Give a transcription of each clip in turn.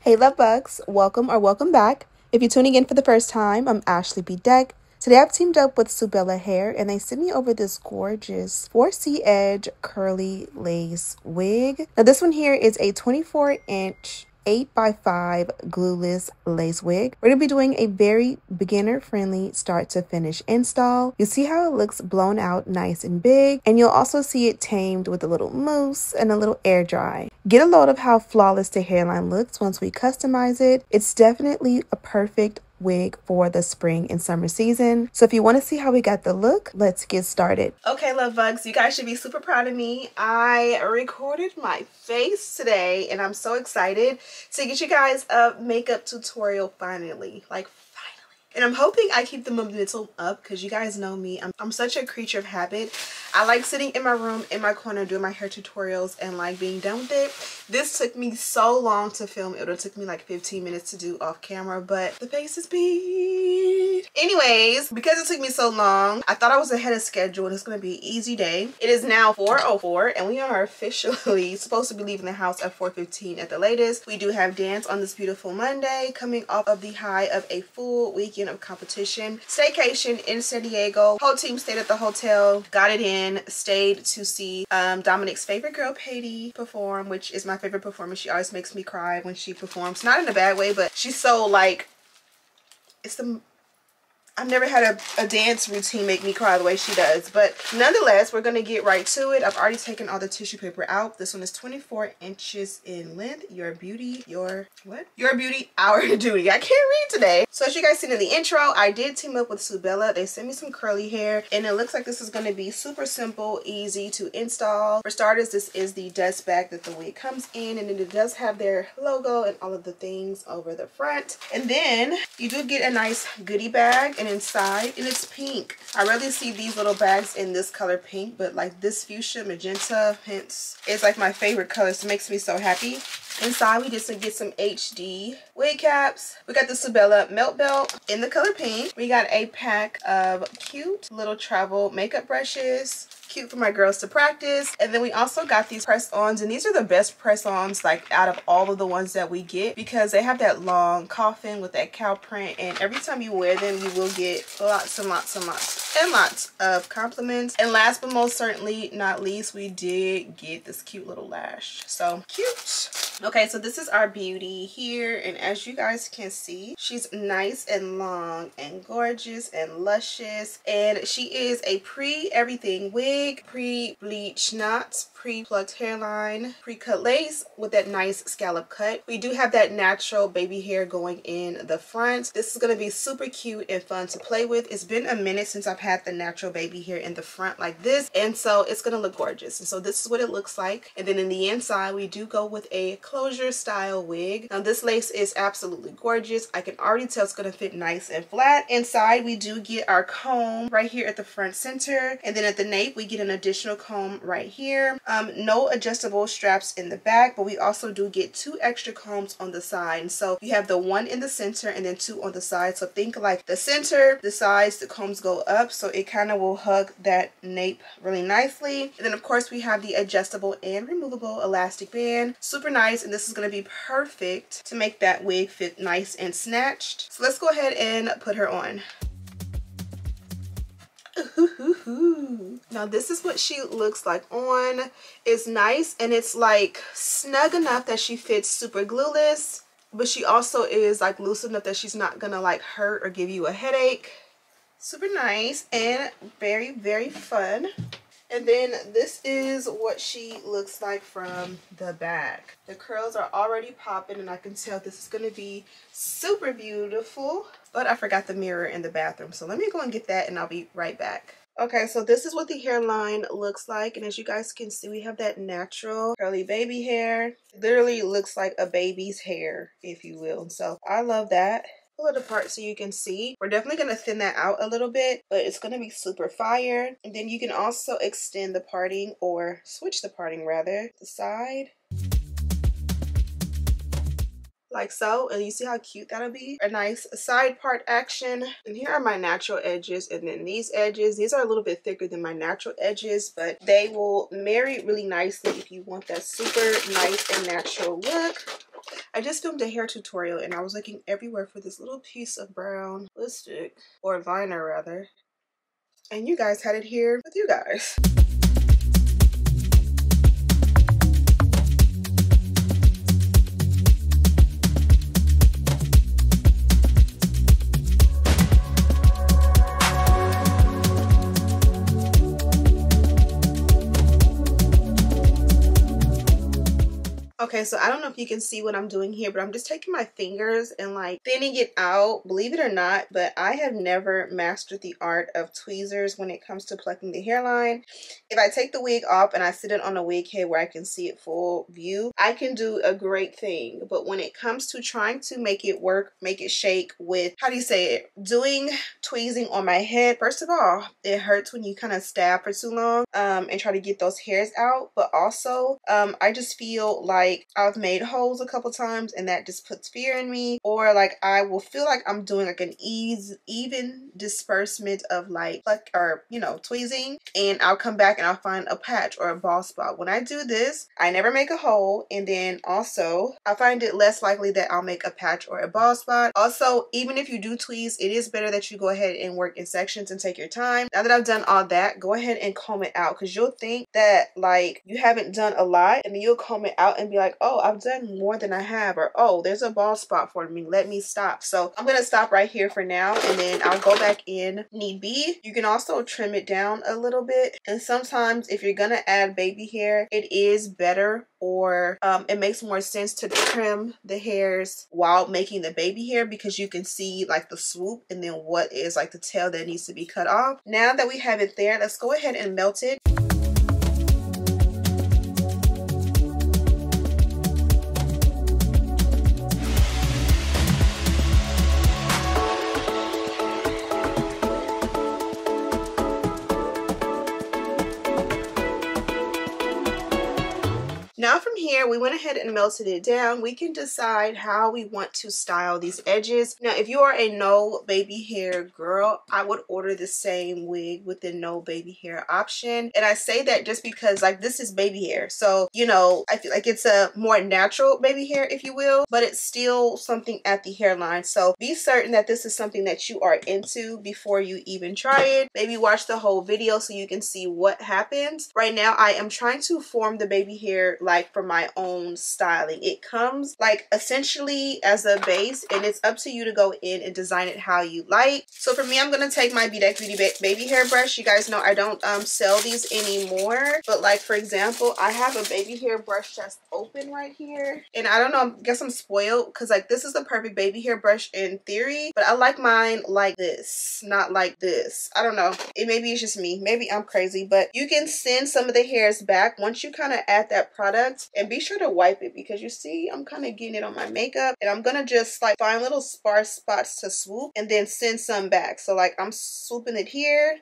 Hey love bugs, welcome or welcome back. If you're tuning in for the first time, I'm Ashley Bedeck. Today I've teamed up with Subella hair and they sent me over this gorgeous 4C edge curly lace wig. Now this one here is a 24-inch 8x5 glueless lace wig. We're going to be doing a very beginner-friendly start-to-finish install. You see how it looks blown out nice and big, and you'll also see it tamed with a little mousse and a little air dry. Get a load of how flawless the hairline looks once we customize it. It's definitely a perfect wig for the spring and summer season. So if you want to see how we got the look, let's get started. Okay, love bugs, you guys should be super proud of me. I recorded my face today and I'm so excited to get you guys a makeup tutorial finally. And I'm hoping I keep the momentum up because you guys know me. I'm such a creature of habit. I like sitting in my room, in my corner, doing my hair tutorials and like being done with it. This took me so long to film. It would have took me like 15 minutes to do off camera, but the pace is speed. Anyways, because it took me so long, I thought I was ahead of schedule and it's going to be an easy day. It is now 4:04 and we are officially supposed to be leaving the house at 4:15 at the latest. We do have dance on this beautiful Monday, coming off of the high of a full weekend of competition. Staycation in San Diego. Whole team stayed at the hotel, got it in, stayed to see Dominic's favorite girl, Patty, perform, which is my favorite performer. She always makes me cry when she performs. Not in a bad way, but she's so like, I've never had a dance routine make me cry the way she does. But nonetheless, we're going to get right to it. I've already taken all the tissue paper out. This one is 24 inches in length. Your beauty, your beauty, our duty. I can't read today. So as you guys seen in the intro, I did team up with Subella. They sent me some curly hair and it looks like this is going to be super simple, easy to install. For starters, this is the dust bag that the wig comes in, and then it does have their logo and all of the things over the front. And then you do get a nice goodie bag, and inside, and it's pink. I rarely see these little bags in this color pink, but like this fuchsia magenta hints is like my favorite color, so it makes me so happy. Inside we just get some HD wig caps. We got the Subella melt belt in the color pink. We got a pack of cute little travel makeup brushes. Cute for my girls to practice. And then we also got these press-ons, and these are the best press-ons like out of all of the ones that we get because they have that long coffin with that cow print, and every time you wear them you will get lots and lots and lots and lots of compliments. And last but most certainly not least, we did get this cute little lash. So cute. Okay, so this is our beauty here, and as you guys can see, she's nice and long and gorgeous and luscious, and she is a pre-everything wig, pre-bleach knots, pre-plucked hairline, pre-cut lace with that nice scallop cut. We do have that natural baby hair going in the front. This is going to be super cute and fun to play with. It's been a minute since I've had the natural baby hair in the front like this, and so it's going to look gorgeous. And so this is what it looks like. And then in the inside, we do go with a closure style wig. Now this lace is absolutely gorgeous. I can already tell it's going to fit nice and flat. Inside, we do get our comb right here at the front center, and then at the nape, we get an additional comb right here. No adjustable straps in the back, but we also do get 2 extra combs on the side. So you have the one in the center and then 2 on the side. So think like the center, the sides, the combs go up, so it kind of will hug that nape really nicely. And then of course we have the adjustable and removable elastic band. Super nice, and this is going to be perfect to make that wig fit nice and snatched. So let's go ahead and put her on. Now this is what she looks like on. It's nice and it's like snug enough that she fits super glueless, but she also is like loose enough that she's not gonna like hurt or give you a headache. Super nice and very, very fun. And then this is what she looks like from the back. The curls are already popping and I can tell this is going to be super beautiful. But I forgot the mirror in the bathroom, so let me go and get that and I'll be right back. Okay, so this is what the hairline looks like, and as you guys can see, we have that natural curly baby hair. It literally looks like a baby's hair, if you will. So I love that. Pull it apart so you can see. We're definitely going to thin that out a little bit, but it's going to be super fire. And then you can also extend the parting, or switch the parting rather, the side. Like so, and you see how cute that'll be? A nice side part action. And here are my natural edges, and then these edges, these are a little bit thicker than my natural edges, but they will marry really nicely if you want that super nice and natural look. I just filmed a hair tutorial and I was looking everywhere for this little piece of brown lipstick, or liner rather, and you guys had it here with you guys. Okay, so I don't know if you can see what I'm doing here, but I'm just taking my fingers and like thinning it out. Believe it or not, but I have never mastered the art of tweezers when it comes to plucking the hairline. If I take the wig off and I sit it on a wig head where I can see it full view, I can do a great thing. But when it comes to trying to make it work, make it shake with, how do you say it, doing tweezing on my head, first of all, it hurts when you kind of stab for too long and try to get those hairs out. But also, I just feel like I've made holes a couple times and that just puts fear in me, or like I will feel like I'm doing like an even disbursement of like pluck or, you know, tweezing, and I'll come back and I'll find a patch or a bald spot. When I do this, I never make a hole, and then also I find it less likely that I'll make a patch or a bald spot. Also, even if you do tweeze, it is better that you go ahead and work in sections and take your time. Now that I've done all that, go ahead and comb it out, because you'll think that like you haven't done a lot, and then you'll comb it out and be like, oh, I've done more than I have, or oh, there's a bald spot for me, let me stop. So I'm gonna stop right here for now, and then I'll go back in need be. You can also trim it down a little bit, and sometimes if you're gonna add baby hair, it is better, or it makes more sense to trim the hairs while making the baby hair, because you can see like the swoop and then what is like the tail that needs to be cut off. Now that we have it there, let's go ahead and melt it. Now from here, we went ahead and melted it down. We can decide how we want to style these edges. Now, if you are a no baby hair girl, I would order the same wig with the no baby hair option. And I say that just because like this is baby hair. So, you know, I feel like it's a more natural baby hair, if you will, but it's still something at the hairline. So be certain that this is something that you are into before you even try it. Maybe watch the whole video so you can see what happens. Right now, I am trying to form the baby hair like for my own styling. It comes like essentially as a base, and it's up to you to go in and design it how you like. So for me, I'm gonna take my Bedeck Beauty baby hair brush. You guys know I don't sell these anymore, but like for example, I have a baby hair brush that's open right here, and I don't know, I guess I'm spoiled because like this is the perfect baby hair brush in theory, but I like mine like this, not like this. I don't know, maybe it's just me, maybe I'm crazy, but you can send some of the hairs back once you kind of add that product. And be sure to wipe it, because you see I'm kind of getting it on my makeup, and I'm gonna just like find little sparse spots to swoop and then send some back. So like I'm swooping it here,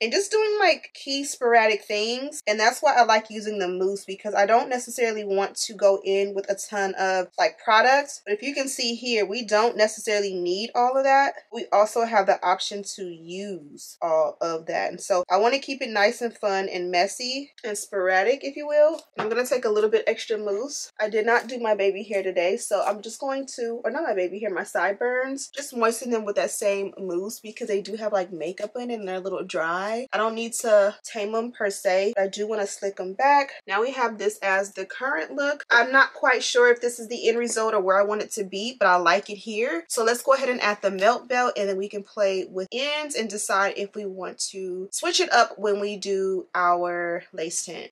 and just doing like key sporadic things. And that's why I like using the mousse, because I don't necessarily want to go in with a ton of like products. But if you can see here, we don't necessarily need all of that. We also have the option to use all of that, and so I want to keep it nice and fun and messy and sporadic, if you will. I'm gonna take a little bit extra mousse. I did not do my baby hair today, so I'm just going to, or not my baby hair, my sideburns, just moisten them with that same mousse, because they do have like makeup in it and they're a little dry. I don't need to tame them per se, but I do want to slick them back. Now we have this as the current look. I'm not quite sure if this is the end result or where I want it to be, but I like it here. So let's go ahead and add the melt belt, and then we can play with ends and decide if we want to switch it up when we do our lace tint.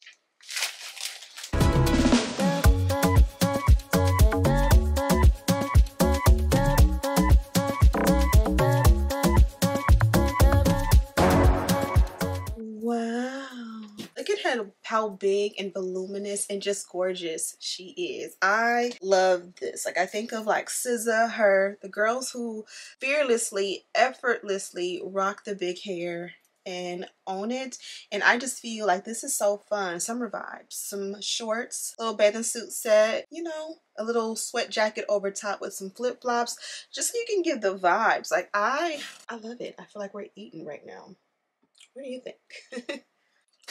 How big and voluminous and just gorgeous she is. I love this. Like I think of like SZA, the girls who fearlessly, effortlessly rock the big hair and own it, and I just feel like this is so fun. Summer vibes, some shorts, little bathing suit set, you know, a little sweat jacket over top with some flip-flops, just so you can give the vibes. Like I love it. I feel like we're eating right now. What do you think?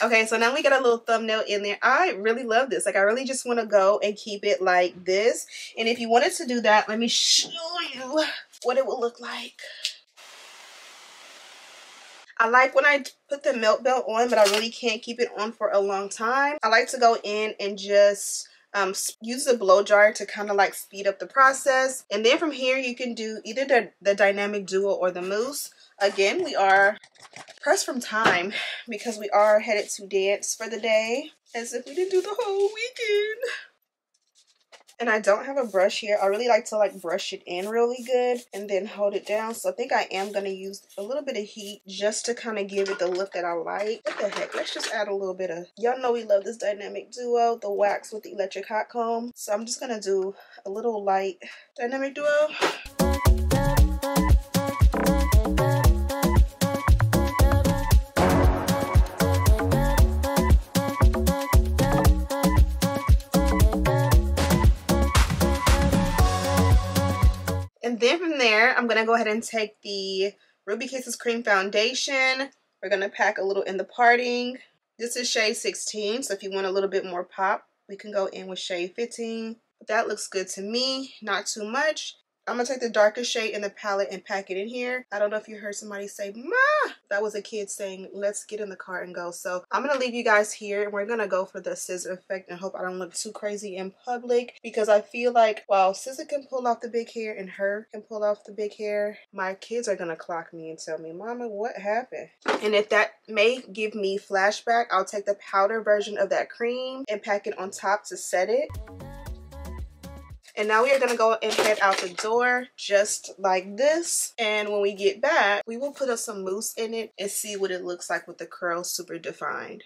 Okay, so now we got a little thumbnail in there. I really love this. Like, I really just want to go and keep it like this. And if you wanted to do that, let me show you what it will look like. I like when I put the milk belt on, but I really can't keep it on for a long time. I like to go in and just use the blow dryer to kind of like speed up the process. And then from here, you can do either the dynamic duo or the mousse. Again, we are pressed from time because we are headed to dance for the day, as if we didn't do the whole weekend. And I don't have a brush here. I really like to like brush it in really good and then hold it down. So I think I am going to use a little bit of heat just to kind of give it the look that I like. What the heck? Let's just add a little bit of, y'all know we love this dynamic duo, the wax with the electric hot comb. So I'm just going to do a little light dynamic duo. And then from there, I'm going to go ahead and take the Ruby Kisses Cream Foundation. We're going to pack a little in the parting. This is shade 16, so if you want a little bit more pop, we can go in with shade 15. But that looks good to me, not too much. I'm going to take the darker shade in the palette and pack it in here. I don't know if you heard somebody say, "Ma!" That was a kid saying, "Let's get in the car and go." So I'm going to leave you guys here, and we're going to go for the scissor effect and hope I don't look too crazy in public, because I feel like while SZA can pull off the big hair and her can pull off the big hair, my kids are going to clock me and tell me, "Mama, what happened?" And if that may give me flashback, I'll take the powder version of that cream and pack it on top to set it. And now we are going to go and head out the door just like this. And when we get back, we will put up some mousse in it and see what it looks like with the curls super defined.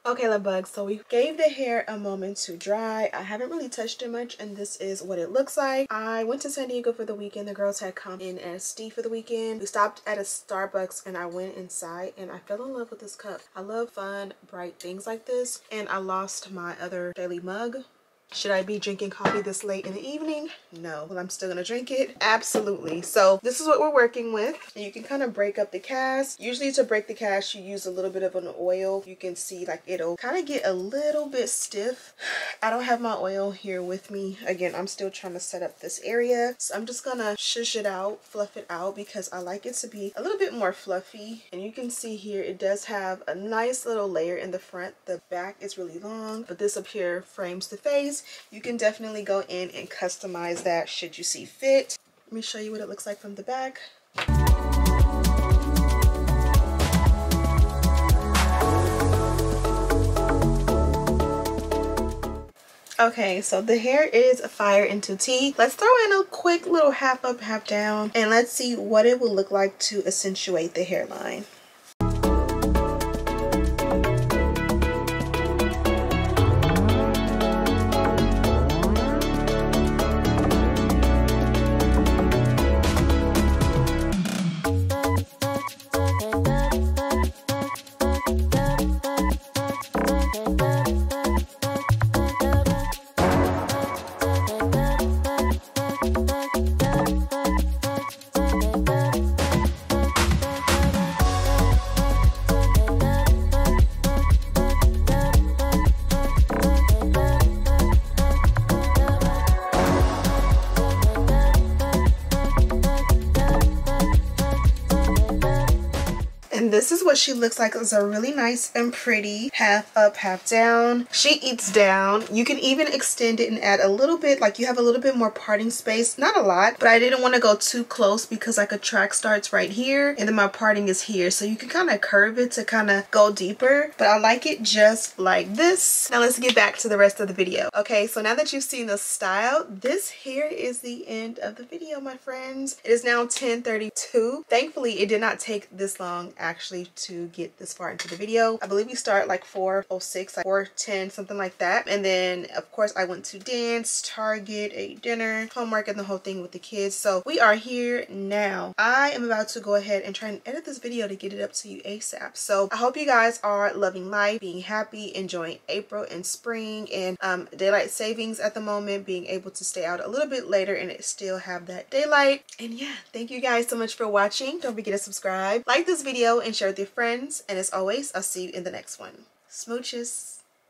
Okay, love bugs, so we gave the hair a moment to dry. I haven't really touched it much, and this is what it looks like. I went to San Diego for the weekend. The girls had come in SD for the weekend. We stopped at a Starbucks and I went inside and I fell in love with this cup. I love fun, bright things like this, and I lost my other daily mug. Should I be drinking coffee this late in the evening? No. Well, I'm still gonna drink it. Absolutely. So this is what we're working with. And you can kind of break up the cast. Usually to break the cast, you use a little bit of an oil. You can see like it'll kind of get a little bit stiff. I don't have my oil here with me. Again, I'm still trying to set up this area. So I'm just gonna shush it out, fluff it out, because I like it to be a little bit more fluffy. And you can see here, it does have a nice little layer in the front. The back is really long, but this up here frames the face. You can definitely go in and customize that should you see fit. Let me show you what it looks like from the back. Okay, so the hair is fire into tea. Let's throw in a quick little half up, half down, and let's see what it will look like to accentuate the hairline. this is what she looks like. It's a really nice and pretty half up, half down. She eats down. You can even extend it and add a little bit, like you have a little bit more parting space. Not a lot, but I didn't want to go too close because like a track starts right here and then my parting is here. So you can kind of curve it to kind of go deeper, but I like it just like this. Now let's get back to the rest of the video. Okay, so now that you've seen the style, this here is the end of the video, my friends. It is now 10:32. Thankfully, it did not take this long actually to get this far into the video. I believe we start like 4:06, like 4:10, something like that. And then of course I went to dance, Target, ate dinner, homework, and the whole thing with the kids. So we are here now. I am about to go ahead and try and edit this video to get it up to you ASAP. So I hope you guys are loving life, being happy, enjoying April and spring and daylight savings at the moment, being able to stay out a little bit later and it still have that daylight. And yeah, thank you guys so much for watching. Don't forget to subscribe, like this video, and share with your friends. And as always, I'll see you in the next one. Smooches.